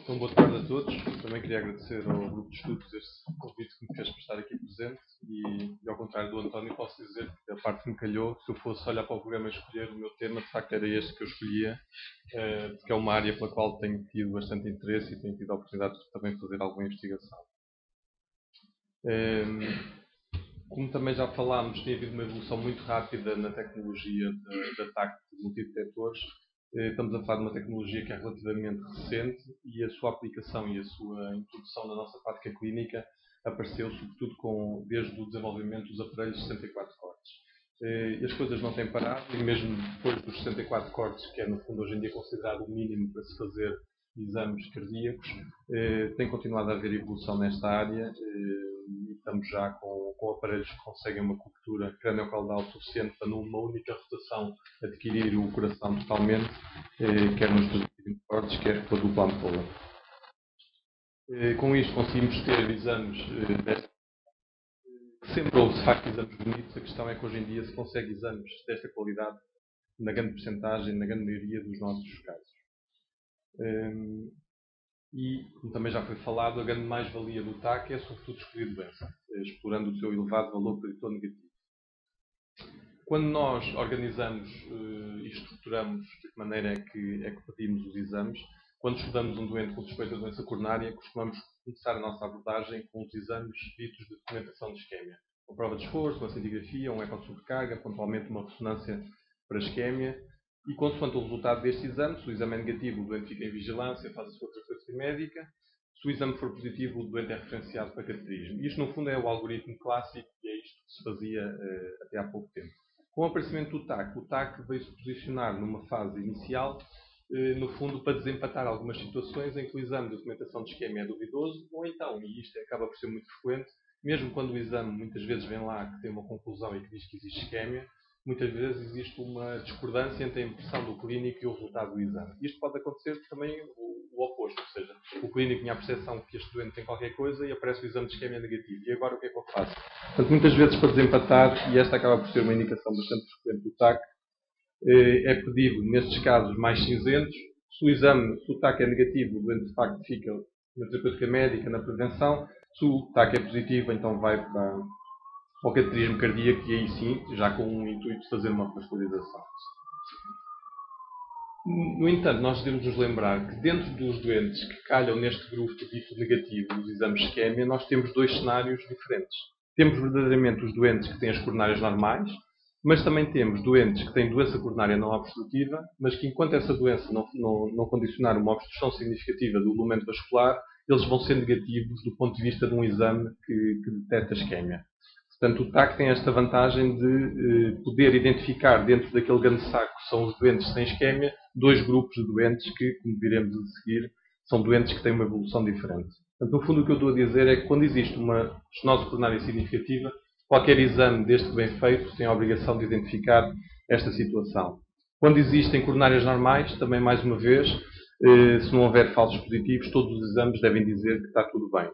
Então, boa tarde a todos. Também queria agradecer ao grupo de estudos este convite que me fez para estar aqui presente e ao contrário do António, posso dizer que a parte que me calhou, se eu fosse olhar para o programa e escolher o meu tema, de facto era este que eu escolhia, porque é uma área pela qual tenho tido bastante interesse e tenho tido a oportunidade de também fazer alguma investigação. Como também já falámos, tem havido uma evolução muito rápida na tecnologia de ataque de multidetectores. Estamos a falar de uma tecnologia que é relativamente recente e a sua aplicação e a sua introdução na nossa prática clínica apareceu sobretudo desde o desenvolvimento dos aparelhos de 64 cortes. E as coisas não têm parado e mesmo depois dos 64 cortes, que é no fundo hoje em dia considerado o mínimo para se fazer exames cardíacos, tem continuado a haver evolução nesta área e estamos já com aparelhos que conseguem uma cobertura craniocaudal suficiente para numa única rotação adquirir o coração totalmente, quer nos 220 cortes, quer com a dupla ampola. Com isto conseguimos ter exames sempre houve de facto exames bonitos, a questão é que hoje em dia se consegue exames desta qualidade na grande percentagem, na grande maioria dos nossos casos. E, como também já foi falado, a grande mais-valia do TAC é sobretudo escolher doença, explorando o seu elevado valor preditor negativo. Quando nós organizamos e estruturamos de que maneira é que pedimos os exames, quando estudamos um doente com suspeita de doença coronária, costumamos começar a nossa abordagem com os exames ditos de documentação de isquémia. Uma prova de esforço, uma cintigrafia, um eco de sobrecarga, pontualmente uma ressonância para isquémia. E, consoante o resultado destes exames, se o exame é negativo, o doente fica em vigilância, faz a sua terapêutica médica. Se o exame for positivo, o doente é referenciado para cateterismo. Isto, no fundo, é o algoritmo clássico e é isto que se fazia até há pouco tempo. Com o aparecimento do TAC, o TAC veio-se posicionar numa fase inicial, no fundo, para desempatar algumas situações em que o exame de documentação de isquémia é duvidoso, ou então, e isto acaba por ser muito frequente, mesmo quando o exame muitas vezes vem lá que tem uma conclusão e que diz que existe isquémia, muitas vezes existe uma discordância entre a impressão do clínico e o resultado do exame. Isto pode acontecer também o oposto, ou seja, o clínico tinha a percepção que este doente tem qualquer coisa e aparece o exame de isquémia negativo. E agora o que é que eu faço? Portanto, muitas vezes para desempatar, e esta acaba por ser uma indicação bastante frequente do TAC, é pedido, nestes casos mais cinzentos, se o TAC é negativo, o doente de facto fica na terapêutica médica, na prevenção. Se o TAC é positivo, então vai para o cateterismo cardíaco e aí sim, já com o intuito de fazer uma vascularização. No entanto, nós devemos nos lembrar que dentro dos doentes que calham neste grupo dito negativo dos exames de isquémia, nós temos dois cenários diferentes. Temos verdadeiramente os doentes que têm as coronárias normais, mas também temos doentes que têm doença coronária não obstrutiva, mas que enquanto essa doença não condicionar uma obstrução significativa do elemento vascular, eles vão ser negativos do ponto de vista de um exame que detecta a isquémia. Portanto, o TAC tem esta vantagem de poder identificar dentro daquele grande saco que são os doentes sem isquémia, dois grupos de doentes que, como viremos a seguir, são doentes que têm uma evolução diferente. Portanto, no fundo, o que eu estou a dizer é que quando existe uma estenose coronária significativa, qualquer exame deste bem feito tem a obrigação de identificar esta situação. Quando existem coronárias normais, também mais uma vez, se não houver falsos positivos, todos os exames devem dizer que está tudo bem.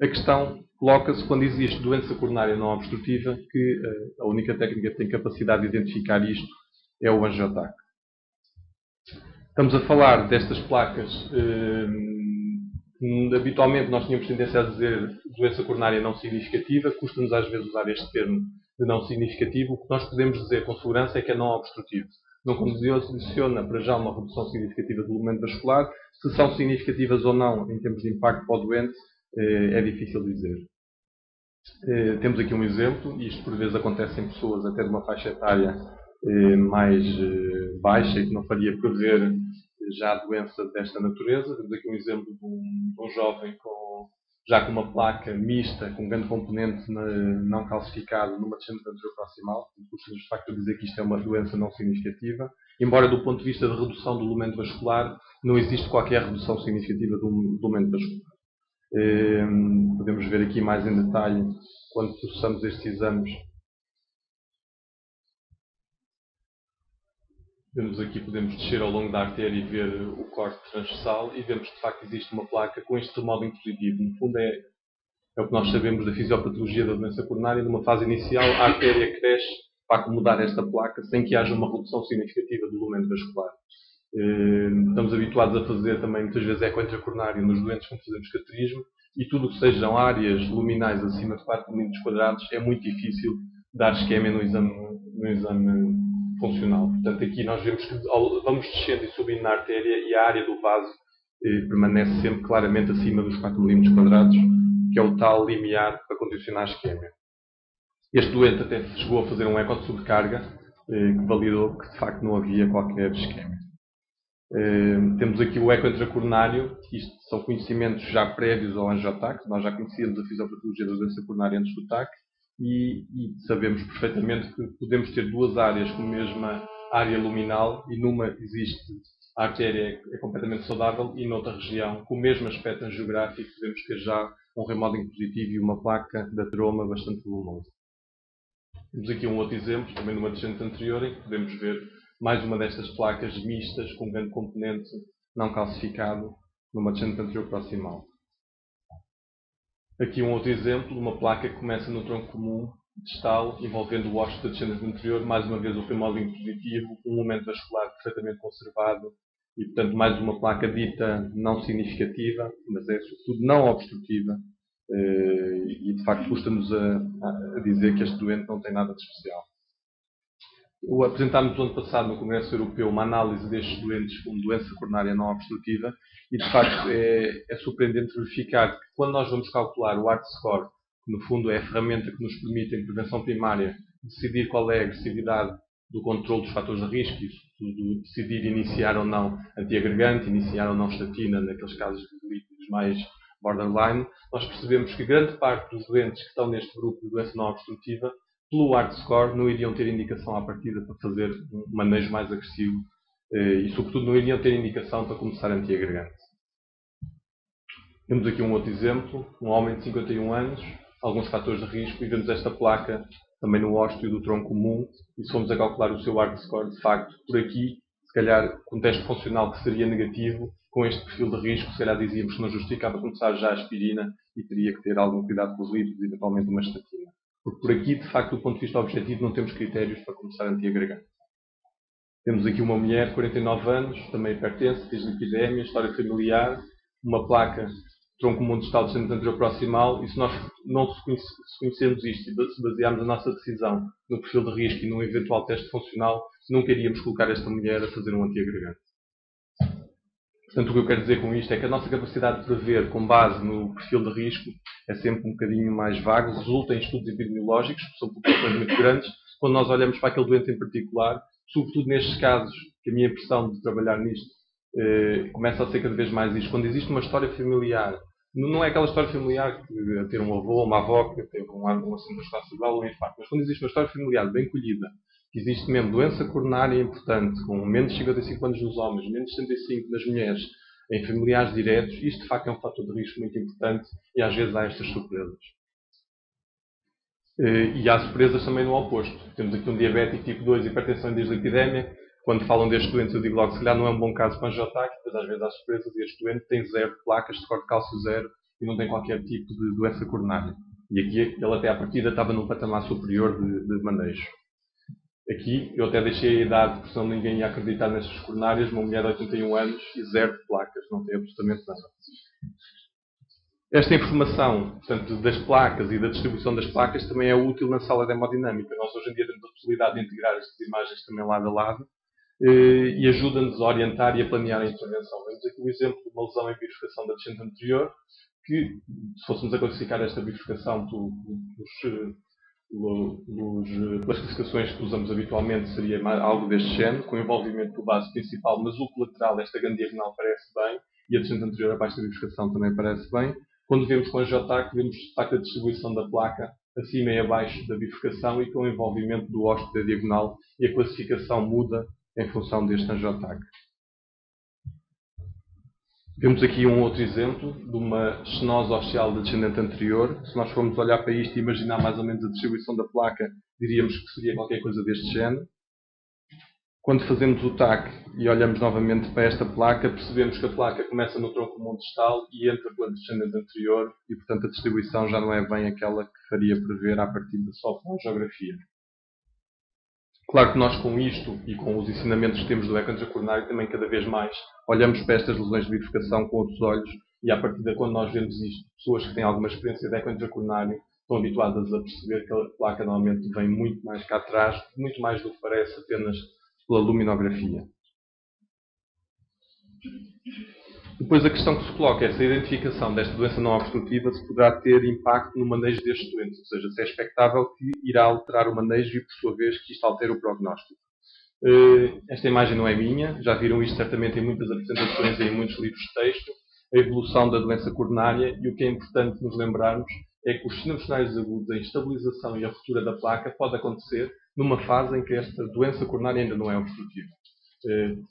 A questão coloca-se quando existe doença coronária não obstrutiva, que a única técnica que tem capacidade de identificar isto é o angiotac. Estamos a falar destas placas. Habitualmente nós tínhamos tendência a dizer doença coronária não significativa, custa-nos às vezes usar este termo de não significativo. O que nós podemos dizer com segurança é que é não obstrutivo. Não condiciona para já uma redução significativa do elemento vascular. Se são significativas ou não em termos de impacto para o doente, é difícil dizer. Temos aqui um exemplo, e isto por vezes acontece em pessoas até de uma faixa etária mais baixa e que não faria prever já a doença desta natureza. Temos aqui um exemplo de um jovem já com uma placa mista, com um grande componente não calcificado numa descendente anterior proximal. Custa-nos de facto a dizer que isto é uma doença não significativa, embora do ponto de vista de redução do elemento vascular não existe qualquer redução significativa do elemento vascular. Podemos ver aqui mais em detalhe quando processamos estes exames. Podemos descer ao longo da artéria e ver o corte transversal e vemos que de facto existe uma placa com este remodeling positivo. No fundo é o que nós sabemos da fisiopatologia da doença coronária. Numa fase inicial a artéria cresce para acomodar esta placa sem que haja uma redução significativa do elemento vascular. Estamos habituados a fazer também muitas vezes eco intracoronário nos doentes quando fazemos cateterismo, e tudo o que sejam áreas luminais acima de 4 mm² é muito difícil dar esquema no exame funcional. Portanto, aqui nós vemos que vamos descendo e subindo na artéria e a área do vaso permanece sempre claramente acima dos 4 mm², que é o tal limiar para condicionar a isquémia. Este doente até chegou a fazer um eco de sobrecarga, que validou que de facto não havia qualquer isquémia. Temos aqui o eco intracoronário. Isto são conhecimentos já prévios ao angiotaque. Nós já conhecíamos a fisiopatologia da doença coronária antes do TAC e sabemos perfeitamente que podemos ter duas áreas com a mesma área luminal e numa existe a artéria é completamente saudável e noutra região, com o mesmo aspecto angiográfico, podemos ter já um remodeling positivo e uma placa de ateroma bastante volumosa. Temos aqui um outro exemplo, também numa descendente anterior, em que podemos ver mais uma destas placas mistas com um grande componente não calcificado numa descendente anterior proximal. Aqui um outro exemplo de uma placa que começa no tronco comum distal, envolvendo o ósseo da descendente anterior, mais uma vez o remodeling positivo, um momento vascular perfeitamente conservado e, portanto, mais uma placa dita não significativa, mas é sobretudo não obstrutiva. E de facto custa-nos a dizer que este doente não tem nada de especial. Apresentámos no ano passado no Congresso Europeu uma análise destes doentes como doença coronária não obstrutiva e de facto é surpreendente verificar que quando nós vamos calcular o ART score, que no fundo é a ferramenta que nos permite em prevenção primária decidir qual é a agressividade do controle dos fatores de risco e sobretudo decidir iniciar ou não antiagregante, iniciar ou não estatina naqueles casos de lípidos mais borderline, nós percebemos que grande parte dos doentes que estão neste grupo de doença não obstrutiva, pelo ART score, não iriam ter indicação à partida para fazer um manejo mais agressivo e, sobretudo, não iriam ter indicação para começar antiagregante. Temos aqui um outro exemplo, um homem de 51 anos, alguns fatores de risco, e vemos esta placa também no ósteo do tronco comum, e se formos a calcular o seu ART score, de facto, por aqui, se calhar, com um teste funcional que seria negativo, com este perfil de risco, se calhar dizíamos que não justificava começar já a aspirina e teria que ter algum cuidado com os lípidos e eventualmente uma estatina. Porque por aqui, de facto, do ponto de vista objetivo, não temos critérios para começar antiagregante. Temos aqui uma mulher de 49 anos, também hipertensa, dislipidemia, história familiar, uma placa tronco comum distal descendente anterior proximal, e se nós não conhecermos isto e se basearmos a nossa decisão no perfil de risco e num eventual teste funcional, nunca iríamos colocar esta mulher a fazer um antiagregante. Portanto, o que eu quero dizer com isto é que a nossa capacidade de prever com base no perfil de risco é sempre um bocadinho mais vago, resulta em estudos epidemiológicos, que são populações muito grandes, quando nós olhamos para aquele doente em particular, sobretudo nestes casos, que a minha impressão de trabalhar nisto começa a ser cada vez mais isto. Quando existe uma história familiar, não é aquela história familiar que ter um avô ou uma avó que teve um acidente cerebral ou um infarto, mas quando existe uma história familiar bem colhida, que existe mesmo doença coronária importante, com menos de 55 anos nos homens, menos de 65 nas mulheres, em familiares diretos, isto de facto é um fator de risco muito importante e às vezes há estas surpresas. E há surpresas também no oposto. Temos aqui um diabético tipo 2, hipertensão e dislipidemia. Quando falam destes doentes, eu digo logo que se calhar não é um bom caso para angiotaque, mas às vezes há surpresas e este doente tem zero placas de score de cálcio zero e não tem qualquer tipo de doença coronária. E aqui ele até à partida estava num patamar superior de manejo. Aqui eu até deixei a idade, porque senão ninguém ia acreditar nestas coronárias, uma mulher de 81 anos e zero de placas, não tem absolutamente nada. Esta informação, portanto, das placas e da distribuição das placas também é útil na sala de hemodinâmica. Nós hoje em dia temos a possibilidade de integrar estas imagens também lado a lado e ajuda-nos a orientar e a planear a intervenção. Vemos aqui o exemplo de uma lesão em bifurcação da descendente anterior, que, se fôssemos a classificar esta bifurcação pelas classificações que usamos habitualmente, seria algo deste género, com envolvimento do vaso principal, mas o colateral, esta grande diagonal, parece bem, e a descendente anterior abaixo da bifurcação também parece bem. Quando vemos com a angiotaque, vemos de facto a distribuição da placa acima e abaixo da bifurcação e com o envolvimento do ósseo da diagonal, e a classificação muda em função deste angiotaque. Temos aqui um outro exemplo de uma estenose ostial da descendente anterior. Se nós formos olhar para isto e imaginar mais ou menos a distribuição da placa, diríamos que seria qualquer coisa deste género. Quando fazemos o TAC e olhamos novamente para esta placa, percebemos que a placa começa no tronco comum distal e entra pela descendente anterior e, portanto, a distribuição já não é bem aquela que faria prever a partir da só pela geografia. Claro que nós com isto e com os ensinamentos que temos do eco intracoronário também cada vez mais olhamos para estas lesões de bifurcação com outros olhos e a partir de quando nós vemos isto, pessoas que têm alguma experiência de eco intracoronário estão habituadas a perceber que a placa normalmente vem muito mais cá atrás, muito mais do que parece apenas pela luminografia. Depois a questão que se coloca é se a identificação desta doença não obstrutiva se poderá ter impacto no manejo destes doentes, ou seja, se é expectável que irá alterar o manejo e, por sua vez, que isto altere o prognóstico. Esta imagem não é minha, já viram isto certamente em muitas apresentações e em muitos livros de texto, a evolução da doença coronária, e o que é importante nos lembrarmos é que os síndromes coronários agudos, a instabilização e a ruptura da placa pode acontecer numa fase em que esta doença coronária ainda não é obstrutiva.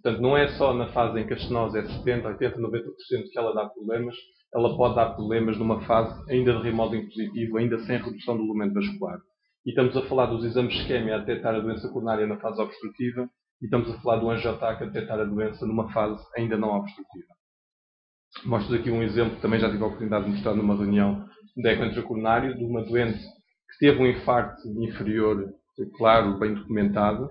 Portanto, não é só na fase em que a estenose é 70%, 80%, 90% que ela dá problemas, ela pode dar problemas numa fase ainda de remodeling positivo, ainda sem redução do elemento vascular. E estamos a falar dos exames de isquémia a detectar a doença coronária na fase obstrutiva e estamos a falar do angiotaque a detectar a doença numa fase ainda não obstrutiva. Mostro aqui um exemplo que também já tive a oportunidade de mostrar numa reunião de eco intracoronário de uma doente que teve um infarto inferior, claro, bem documentado,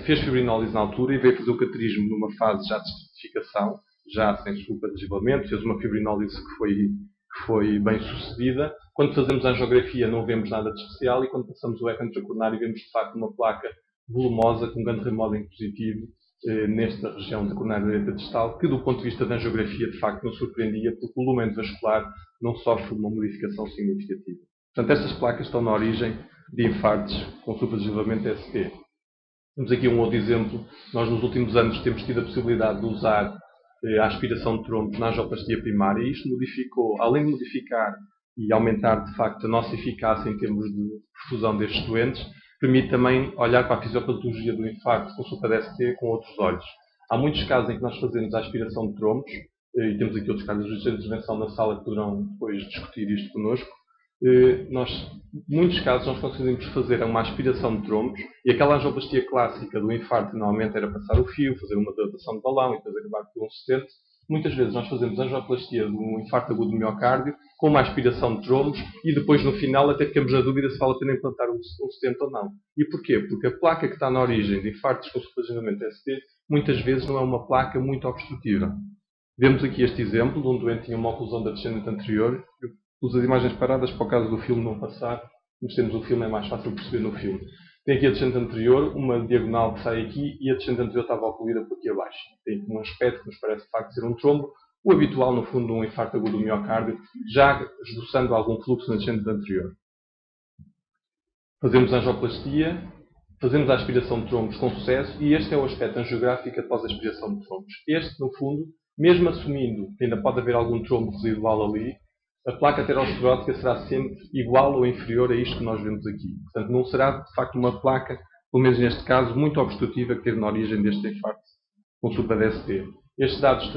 fez fibrinólise na altura e veio fazer o cateterismo numa fase já de estratificação, já sem desculpa de desabamento, fez uma fibrinólise que foi bem sucedida. Quando fazemos a angiografia não vemos nada de especial e quando passamos o eco intracoronário vemos de facto uma placa volumosa com um grande remodeling positivo nesta região da coronária direita distal, que do ponto de vista da angiografia de facto não surpreendia porque o elemento vascular não sofre uma modificação significativa. Portanto, estas placas estão na origem de infartos com supradeslocamento ST. Temos aqui um outro exemplo. Nós nos últimos anos temos tido a possibilidade de usar a aspiração de trombos na angioplastia primária e isto modificou, além de modificar e aumentar de facto a nossa eficácia em termos de perfusão destes doentes, permite também olhar para a fisiopatologia do infarto com supra-ST com outros olhos. Há muitos casos em que nós fazemos a aspiração de trombos e temos aqui outros casos de intervenção na sala que poderão depois discutir isto connosco. Muitos casos nós conseguimos fazer uma aspiração de trombos e aquela angioplastia clássica do infarto normalmente era passar o fio, fazer uma dilatação de balão e depois acabar com um stent. Muitas vezes nós fazemos angioplastia de um infarto agudo do miocárdio com uma aspiração de trombos e depois no final até ficamos na dúvida se vale a pena implantar um stent ou não. E porquê? Porque a placa que está na origem de infartos com supradeslocamento ST muitas vezes não é uma placa muito obstrutiva. Vemos aqui este exemplo de um doente que tinha uma oclusão da descendente anterior. Uso as imagens paradas para o caso do filme não passar, mas temos o filme, é mais fácil perceber no filme. Tem aqui a descendente anterior, uma diagonal que sai aqui e a descendente anterior estava ocluída por aqui abaixo. Tem um aspecto que nos parece de facto ser um trombo, o habitual no fundo de um infarto agudo do miocárdio, já esboçando algum fluxo na descendente anterior. Fazemos a angioplastia, fazemos a aspiração de trombos com sucesso e este é o aspecto angiográfico após a aspiração de trombos. Este, no fundo, mesmo assumindo que ainda pode haver algum trombo residual ali, a placa aterosclerótica será sempre igual ou inferior a isto que nós vemos aqui. Portanto, não será, de facto, uma placa, pelo menos neste caso, muito obstrutiva que teve na origem deste infarto com supra-DST. Estes dados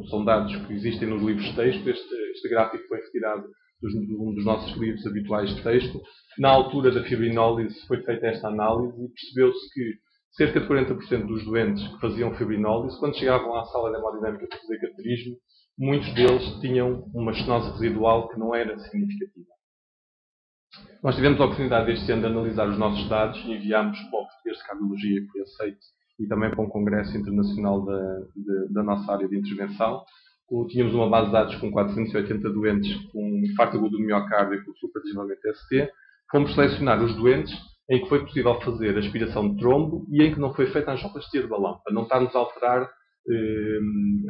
são dados que existem nos livros de texto. Este gráfico foi retirado de um dos nossos livros habituais de texto. Na altura da fibrinólise foi feita esta análise e percebeu-se que cerca de 40% dos doentes que faziam fibrinólise, quando chegavam à sala de hemodinâmica para fazer cateterismo, muitos deles tinham uma estenose residual que não era significativa. Nós tivemos a oportunidade este ano de analisar os nossos dados e enviámos para o português de cardiologia, que foi aceito, e também para um congresso internacional da nossa área de intervenção. Tínhamos uma base de dados com 480 doentes com infarto agudo do miocárdio e com supradeslocamento ST. Fomos selecionar os doentes em que foi possível fazer aspiração de trombo e em que não foi feita a angioplastia de balão, para não estarmos a alterar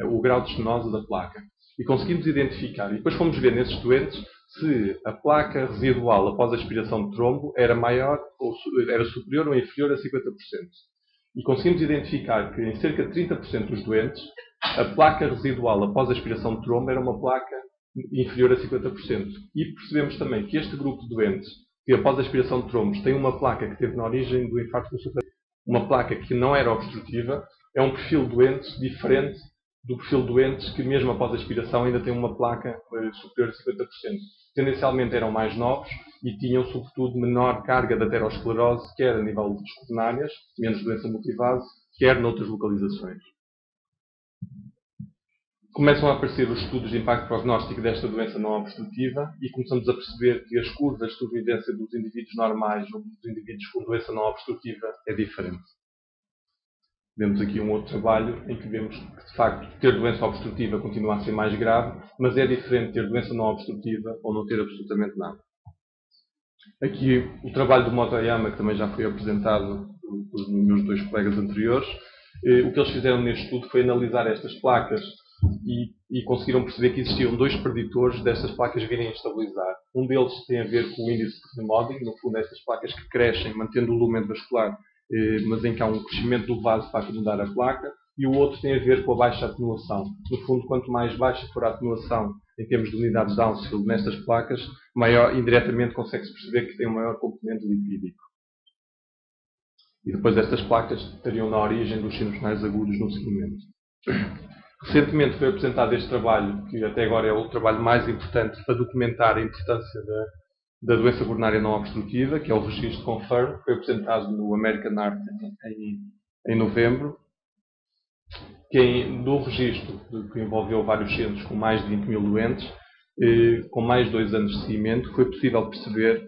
o grau de estenose da placa. E conseguimos identificar, e depois fomos ver nesses doentes se a placa residual após a aspiração de trombo era maior ou era superior ou inferior a 50%. E conseguimos identificar que em cerca de 30% dos doentes a placa residual após a aspiração de trombo era uma placa inferior a 50%. E percebemos também que este grupo de doentes que após a aspiração de trombos tem uma placa que teve na origem do infarto com uma placa que não era obstrutiva, é um perfil de doentes diferente do perfil de doentes que mesmo após a aspiração ainda tem uma placa superior a 50%. Tendencialmente eram mais novos e tinham sobretudo menor carga de aterosclerose, quer a nível das coronárias, menos doença multivase, quer noutras localizações. começam a aparecer os estudos de impacto prognóstico desta doença não obstrutiva e começamos a perceber que as curvas de sobrevivência dos indivíduos normais ou dos indivíduos com doença não obstrutiva é diferente. Vemos aqui um outro trabalho em que vemos que, de facto, ter doença obstrutiva continua a ser mais grave, mas é diferente ter doença não obstrutiva ou não ter absolutamente nada. Aqui o trabalho do Motoyama, que também já foi apresentado pelos meus dois colegas anteriores. O que eles fizeram neste estudo foi analisar estas placas e conseguiram perceber que existiam dois preditores destas placas virem a estabilizar. Um deles tem a ver com o índice de remodeling, no fundo, estas placas que crescem mantendo o lumen vascular, mas em que há um crescimento do vaso para acomodar a placa, e o outro tem a ver com a baixa atenuação. No fundo, quanto mais baixa for a atenuação em termos de unidades de Hounsfield nestas placas, maior, indiretamente consegue-se perceber que tem um maior componente lipídico. E depois estas placas estariam na origem dos sinus agudos no seguimento. Recentemente foi apresentado este trabalho, que até agora é o trabalho mais importante para documentar a importância da doença coronária não obstrutiva, que é o registro CONFIRM, foi apresentado no American Heart em novembro, do registro que envolveu vários centros com mais de 20 mil doentes, com mais de 2 anos de seguimento, foi possível perceber,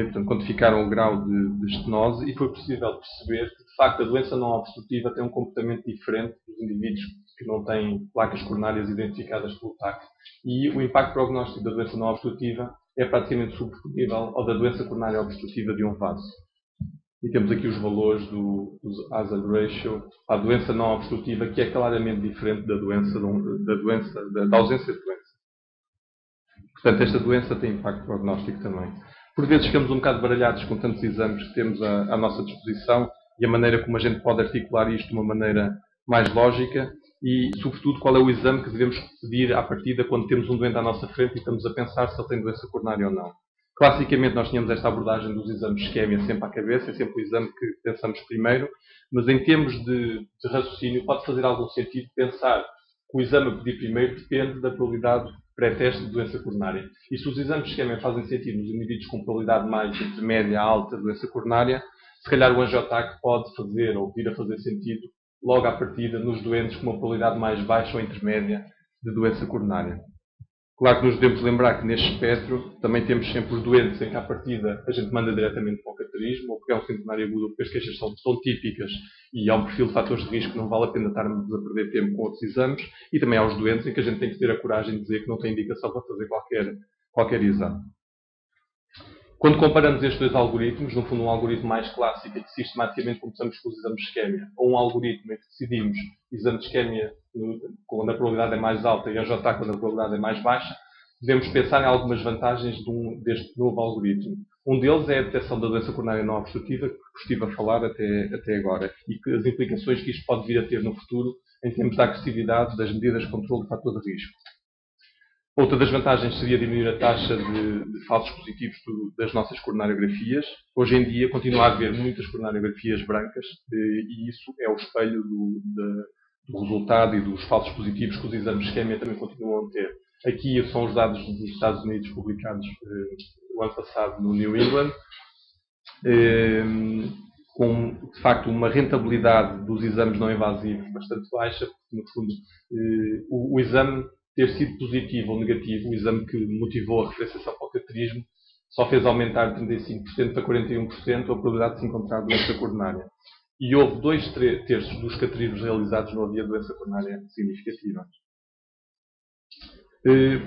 portanto, quantificaram o grau de estenose e foi possível perceber que, de facto, a doença não obstrutiva tem um comportamento diferente dos indivíduos que não têm placas coronárias identificadas pelo TAC. E o impacto prognóstico da doença não obstrutiva é praticamente substituível ao da doença coronária obstrutiva de um vaso. E temos aqui os valores dos hazard ratio à doença não obstrutiva, que é claramente diferente da ausência de doença. Portanto, esta doença tem impacto prognóstico também. Por vezes ficamos um bocado baralhados com tantos exames que temos à nossa disposição e a maneira como a gente pode articular isto de uma maneira mais lógica e, sobretudo, qual é o exame que devemos pedir à partida quando temos um doente à nossa frente e estamos a pensar se ele tem doença coronária ou não. Classicamente, nós tínhamos esta abordagem dos exames de isquémia sempre à cabeça, é sempre o exame que pensamos primeiro, mas em termos de raciocínio pode fazer algum sentido pensar que o exame a pedir primeiro depende da probabilidade pré-teste de doença coronária. E se os exames de isquémia fazem sentido nos indivíduos com probabilidade mais intermédia a alta de doença coronária, se calhar o angiotac pode fazer ou vir a fazer sentido logo à partida nos doentes com uma probabilidade mais baixa ou intermédia de doença coronária. Claro que nos devemos lembrar que neste espectro também temos sempre os doentes em que à partida a gente manda diretamente para o cateterismo, ou porque é um sintomário agudo, ou porque as queixas são tão típicas e há um perfil de fatores de risco que não vale a pena estarmos a perder tempo com outros exames, e também há os doentes em que a gente tem que ter a coragem de dizer que não tem indicação para fazer qualquer exame. Quando comparamos estes dois algoritmos, no fundo um algoritmo mais clássico em que sistematicamente começamos com os exames de isquémia, ou um algoritmo em que decidimos exame de isquémia quando a probabilidade é mais alta e AJT quando a probabilidade é mais baixa, devemos pensar em algumas vantagens deste novo algoritmo. Um deles é a detecção da doença coronária não obstrutiva, que estive a falar até agora, e que as implicações que isto pode vir a ter no futuro em termos da agressividade das medidas de controle de fator de risco. Outra das vantagens seria diminuir a taxa de falsos positivos das nossas coronariografias. Hoje em dia continua a haver muitas coronariografias brancas e isso é o espelho do resultado e dos falsos positivos que os exames de isquémia também continuam a ter. Aqui são os dados dos Estados Unidos publicados o ano passado no New England, com de facto uma rentabilidade dos exames não invasivos bastante baixa, porque no fundo o exame ter sido positivo ou negativo, o exame que motivou a referenciação para o cateterismo, só fez aumentar de 35% para 41% a probabilidade de se encontrar doença coronária. E houve 2/3 dos cateterismos realizados não havia doença coronária significativa.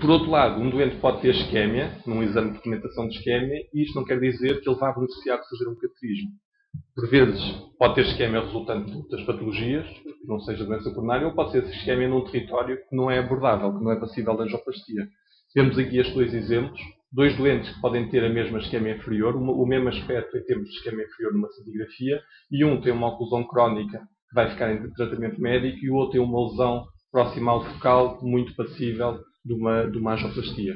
Por outro lado, um doente pode ter isquémia, num exame de documentação de isquémia, e isto não quer dizer que ele vá beneficiar de fazer um cateterismo. Por vezes pode ter isquémia resultante de outras patologias, que não seja doença coronária, ou pode ser isquémia num território que não é abordável, que não é passível de angioplastia. Temos aqui estes dois exemplos. Dois doentes que podem ter a mesma isquémia inferior, o mesmo aspecto em termos de isquémia inferior numa cintigrafia, e um tem uma oclusão crónica que vai ficar em tratamento médico, e o outro tem uma lesão proximal focal muito passível de uma angioplastia.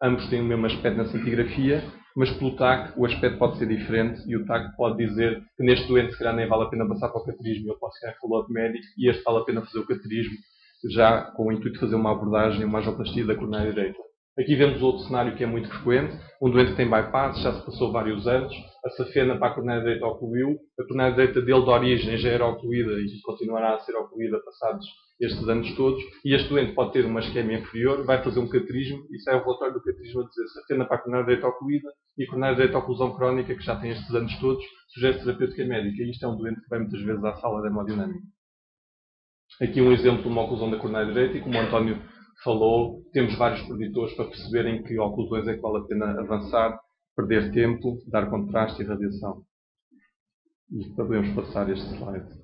Ambos têm o mesmo aspecto na cintigrafia, mas pelo TAC o aspecto pode ser diferente e o TAC pode dizer que neste doente se calhar nem vale a pena passar para o cateterismo, ele pode ficar em follow-up médico, e este vale a pena fazer o cateterismo já com o intuito de fazer uma abordagem, uma angioplastia da coronária direita. Aqui vemos outro cenário que é muito frequente, um doente que tem bypass, já se passou vários anos, a safena para a coronária direita ocluiu, a coronária direita dele de origem já era ocluída e continuará a ser ocluída passados estes anos todos, e este doente pode ter uma isquemia inferior, vai fazer um cateterismo, e sai o relatório do cateterismo a dizer se atende para a coronária direita ocluída e a coronária direita oclusão crónica, que já tem estes anos todos, sugere terapêutica médica. E isto é um doente que vai muitas vezes à sala de hemodinâmica. Aqui um exemplo de uma oclusão da coronária direita, e como o António falou, temos vários preditores para perceberem que oclusões é que vale a pena avançar, perder tempo, dar contraste e radiação. E podemos passar este slide.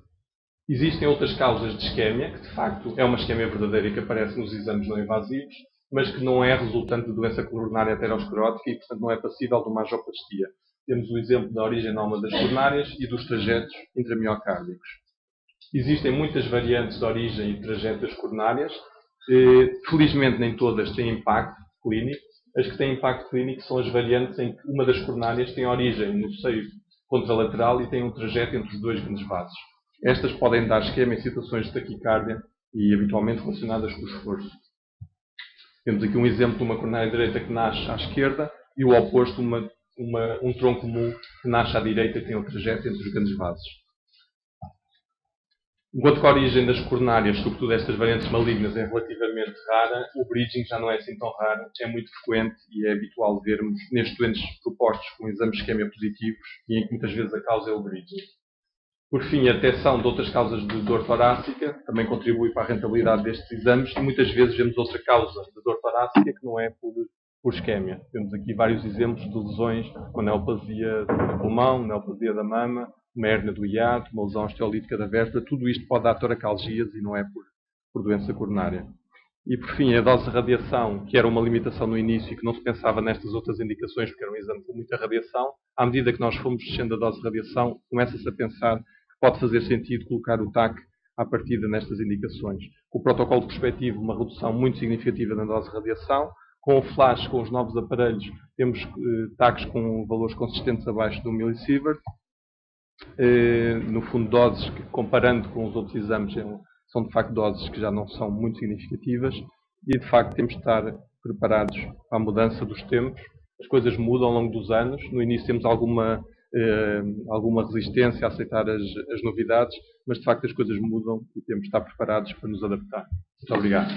Existem outras causas de isquemia, que de facto é uma isquemia verdadeira e que aparece nos exames não invasivos, mas que não é resultante de doença coronária aterosclerótica e, portanto, não é passível de uma angioplastia. Temos o exemplo da origem anómala das coronárias e dos trajetos intramiocárdicos. Existem muitas variantes de origem e trajeto das coronárias. Felizmente, nem todas têm impacto clínico. As que têm impacto clínico são as variantes em que uma das coronárias tem origem no seio contralateral e tem um trajeto entre os dois grandes vasos. Estas podem dar isquemia em situações de taquicardia e habitualmente relacionadas com o esforço. Temos aqui um exemplo de uma coronária direita que nasce à esquerda e o oposto, um tronco comum que nasce à direita e tem o trajeto entre os grandes vasos. Enquanto que a origem das coronárias, sobretudo estas variantes malignas, é relativamente rara, o bridging já não é assim tão raro, é muito frequente e é habitual vermos nestes doentes propostos com exames de isquemia positivos e em que muitas vezes a causa é o bridging. Por fim, a detecção de outras causas de dor torácica também contribui para a rentabilidade destes exames e muitas vezes vemos outra causa de dor torácica que não é por isquemia. Temos aqui vários exemplos de lesões com neoplasia do pulmão, neoplasia da mama, uma hérnia do hiato, uma lesão osteolítica da vértebra. Tudo isto pode dar toracalgias e não é por doença coronária. E por fim, a dose de radiação, que era uma limitação no início e que não se pensava nestas outras indicações porque era um exame com muita radiação, à medida que nós fomos descendo a dose de radiação, começa-se a pensar pode fazer sentido colocar o TAC à partida nestas indicações. Com o protocolo prospectivo, uma redução muito significativa na dose de radiação. Com o flash, com os novos aparelhos, temos TACs com valores consistentes abaixo do milisievert. No fundo, doses que, comparando com os outros exames, são de facto doses que já não são muito significativas. E, de facto, temos de estar preparados para a mudança dos tempos. As coisas mudam ao longo dos anos. No início temos alguma resistência a aceitar as novidades, mas de facto as coisas mudam e temos de estar preparados para nos adaptar. Muito obrigado.